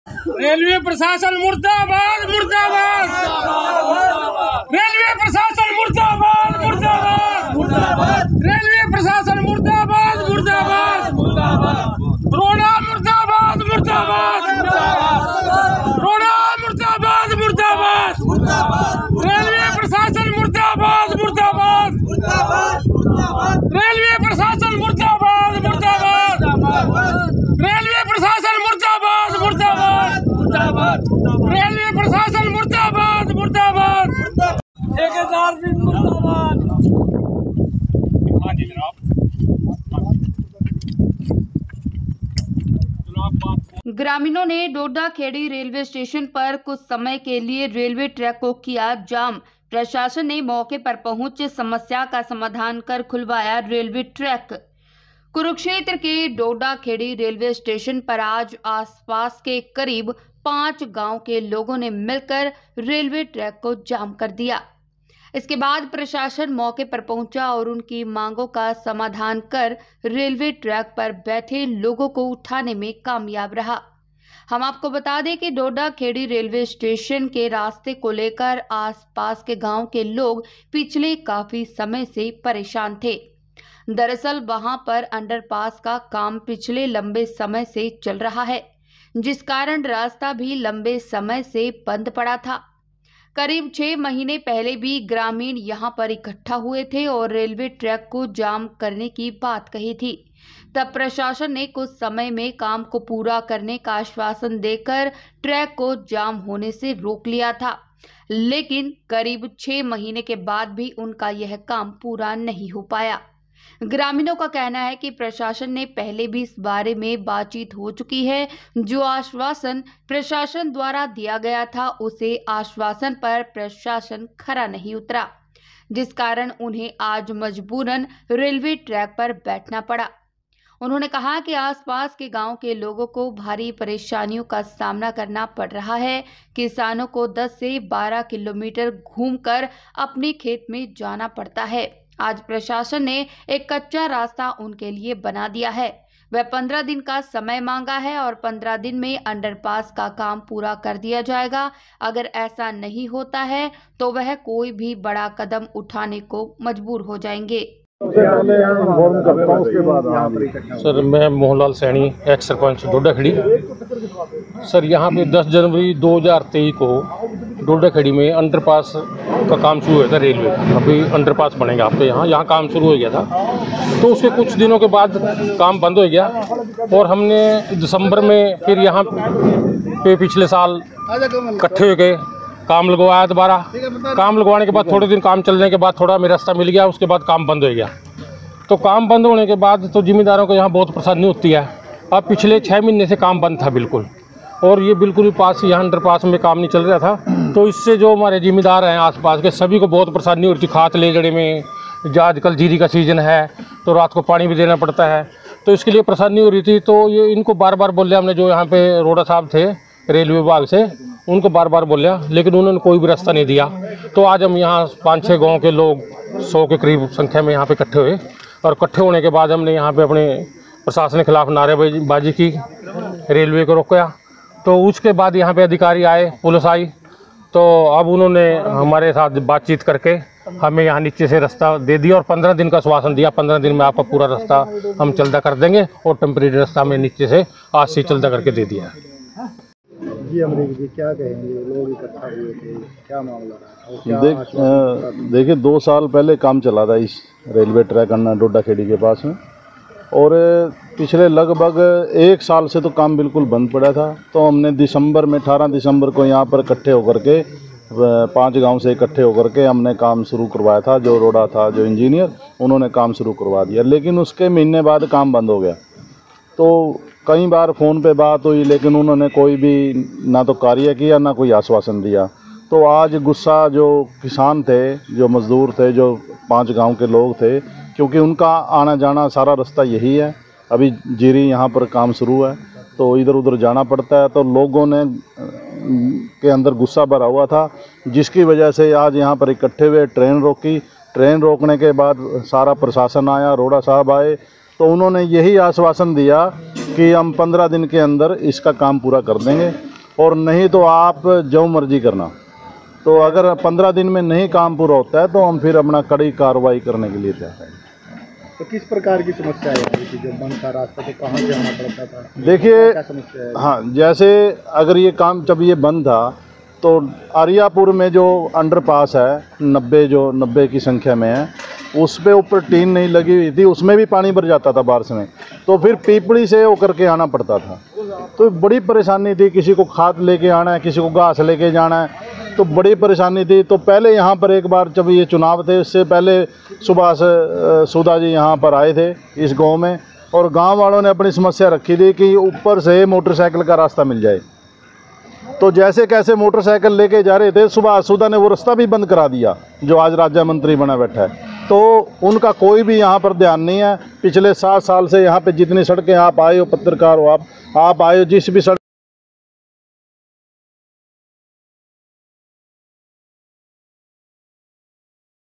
Railway प्रशासन मुर्दाबाद मुर्दाबाद। रेलवे प्रशासन मुर्दाबाद मुर्दाबाद। रेलवे प्रशासन मुर्दाबाद मुर्दाबाद। रोड़ा मुर्दाबाद मुर्दाबाद। रोड़ा मुर्दाबाद मुर्दाबाद। रेलवे प्रशासन मुर्दाबाद मुर्दाबाद। रेलवे प्रशासन मुर्दाबाद मुर्दाबाद। रेलवे प्रशासन मुर्दाबाद मुर्दाबाद। रेलवे प्रशासन मुर्दाबाद मुर्दाबाद। ठेकेदार भी मुर्दाबाद। हाँ जी जनाब। ग्रामीणों ने डोडा खेड़ी रेलवे स्टेशन पर कुछ समय के लिए रेलवे ट्रैक को किया जाम। प्रशासन ने मौके पर पहुंच समस्या का समाधान कर खुलवाया रेलवे ट्रैक। कुरुक्षेत्र के डोडा खेड़ी रेलवे स्टेशन पर आज आसपास के करीब 5 गांव के लोगों ने मिलकर रेलवे ट्रैक को जाम कर दिया। इसके बाद प्रशासन मौके पर पहुंचा और उनकी मांगों का समाधान कर रेलवे ट्रैक पर बैठे लोगों को उठाने में कामयाब रहा। हम आपको बता दें कि डोडा खेड़ी रेलवे स्टेशन के रास्ते को लेकर आसपास के गांव के लोग पिछले काफी समय से परेशान थे। दरअसल वहां पर अंडरपास का काम पिछले लंबे समय से चल रहा है, जिस कारण रास्ता भी लंबे समय से बंद पड़ा था। करीब 6 महीने पहले भी ग्रामीण यहां पर इकट्ठा हुए थे और रेलवे ट्रैक को जाम करने की बात कही थी। तब प्रशासन ने कुछ समय में काम को पूरा करने का आश्वासन देकर ट्रैक को जाम होने से रोक लिया था, लेकिन करीब 6 महीने के बाद भी उनका यह काम पूरा नहीं हो पाया। ग्रामीणों का कहना है कि प्रशासन ने पहले भी इस बारे में बातचीत हो चुकी है। जो आश्वासन प्रशासन द्वारा दिया गया था उसे आश्वासन पर प्रशासन खरा नहीं उतरा, जिस कारण उन्हें आज मजबूरन रेलवे ट्रैक पर बैठना पड़ा। उन्होंने कहा कि आसपास के गांव के लोगों को भारी परेशानियों का सामना करना पड़ रहा है। किसानों को 10 से 12 किलोमीटर घूमकर अपने खेत में जाना पड़ता है। आज प्रशासन ने एक कच्चा रास्ता उनके लिए बना दिया है। वह 15 दिन का समय मांगा है और 15 दिन में अंडरपास का काम पूरा कर दिया जाएगा। अगर ऐसा नहीं होता है तो वह कोई भी बड़ा कदम उठाने को मजबूर हो जाएंगे। सर, मैं मोहनलाल सैनी, एक्स सरपंच डोडा खेड़ी। सर, यहाँ पे 10 जनवरी 2023 को डोडा खेड़ी में अंडरपास का काम शुरू हुआ था रेलवे का। अभी अंडरपास बनेगा आपके यहाँ काम शुरू हो गया था, तो उसके कुछ दिनों के बाद काम बंद हो गया और हमने दिसंबर में फिर यहाँ पे पिछले साल इकट्ठे हो गए, काम लगवाया दोबारा। काम लगवाने के बाद थोड़े दिन काम चलने के बाद थोड़ा हमें रास्ता मिल गया, उसके बाद काम बंद हो गया। तो काम बंद होने के बाद तो जिम्मेदारों को यहाँ बहुत परेशानी होती है। अब पिछले 6 महीने से काम बंद था बिल्कुल, और ये बिल्कुल भी पास यहाँ अंडरपास में काम नहीं चल रहा था। तो इससे जो हमारे जिम्मेदार हैं आसपास के सभी को बहुत परेशानी हो रही थी। खाद ले जड़े में जो आजकल जीरी का सीज़न है तो रात को पानी भी देना पड़ता है, तो इसके लिए परेशानी हो रही थी। तो ये इनको बार बार बोले हमने, जो यहाँ पे रोड़ा साहब थे रेलवे विभाग से, उनको बार बार बोलिया, लेकिन उन्होंने कोई भी रास्ता नहीं दिया। तो आज हम यहाँ 5-6 गाँव के लोग 100 के करीब संख्या में यहाँ पे इकट्ठे हुए, और इकट्ठे होने के बाद हमने यहाँ पे अपने प्रशासन के खिलाफ नारेबाजी की, रेलवे को रोका। तो उसके बाद यहाँ पे अधिकारी आए, पुलिस आई, तो अब उन्होंने हमारे साथ बातचीत करके हमें यहाँ नीचे से रास्ता दे दिया और 15 दिन का आश्वासन दिया। 15 दिन में आपका पूरा रास्ता हम चलता कर देंगे, और टेम्परेरी रास्ता में नीचे से आज से चलता करके दे दिया। जी अमरीक जी, क्या कहेंगे? लोग इकट्ठा हुए थे, क्या मामला रहा? देखिए 2 साल पहले काम चला था इस रेलवे ट्रैक अन्ना डोडा खेड़ी के पास में, और पिछले लगभग 1 साल से तो काम बिल्कुल बंद पड़ा था। तो हमने दिसंबर में 18 दिसंबर को यहाँ पर इकट्ठे होकर के 5 गांव से इकट्ठे होकर के हमने काम शुरू करवाया था। जो रोड़ा था, जो इंजीनियर, उन्होंने काम शुरू करवा दिया, लेकिन उसके महीने बाद काम बंद हो गया। तो कई बार फ़ोन पे बात हुई, लेकिन उन्होंने कोई भी ना तो कार्य किया ना कोई आश्वासन दिया। तो आज गुस्सा जो किसान थे, जो मज़दूर थे, जो 5 गांव के लोग थे, क्योंकि उनका आना जाना सारा रास्ता यही है। अभी जीरी यहाँ पर काम शुरू है तो इधर उधर जाना पड़ता है, तो लोगों ने के अंदर गुस्सा भरा हुआ था, जिसकी वजह से आज यहाँ पर इकट्ठे हुए। ट्रेन रोकी, ट्रेन रोकने के बाद सारा प्रशासन आया, रोड़ा साहब आए, तो उन्होंने यही आश्वासन दिया कि हम 15 दिन के अंदर इसका काम पूरा कर देंगे। और नहीं तो आप जो मर्जी करना। तो अगर 15 दिन में नहीं काम पूरा होता है तो हम फिर अपना कड़ी कार्रवाई करने के लिए तैयार हैं। तो किस प्रकार की समस्या है कि जो बंद था रास्ता, तो कहाँ से आना पड़ता था? देखिए, क्या समस्या है? हाँ, जैसे अगर ये काम जब ये बंद था तो आर्यापुर में जो अंडरपास है 90 की संख्या में है, उस पे ऊपर टीन नहीं लगी हुई थी, उसमें भी पानी भर जाता था बारिश में, तो फिर पीपड़ी से होकर के आना पड़ता था। तो बड़ी परेशानी थी, किसी को खाद लेके आना है, किसी को घास लेके जाना है, तो बड़ी परेशानी थी। तो पहले यहाँ पर एक बार जब ये चुनाव थे, इससे पहले सुभाष सुधा जी यहाँ पर आए थे इस गांव में, और गांव वालों ने अपनी समस्या रखी थी कि ऊपर से मोटरसाइकिल का रास्ता मिल जाए। तो जैसे कैसे मोटरसाइकिल लेके जा रहे थे, सुभाष सुधा ने वो रास्ता भी बंद करा दिया, जो आज राज्य मंत्री बना बैठा है। तो उनका कोई भी यहाँ पर ध्यान नहीं है। पिछले 7 साल से यहाँ पे जितनी सड़कें आप आए हो, पत्रकार हो, आप आए हो, जिस भी सड़क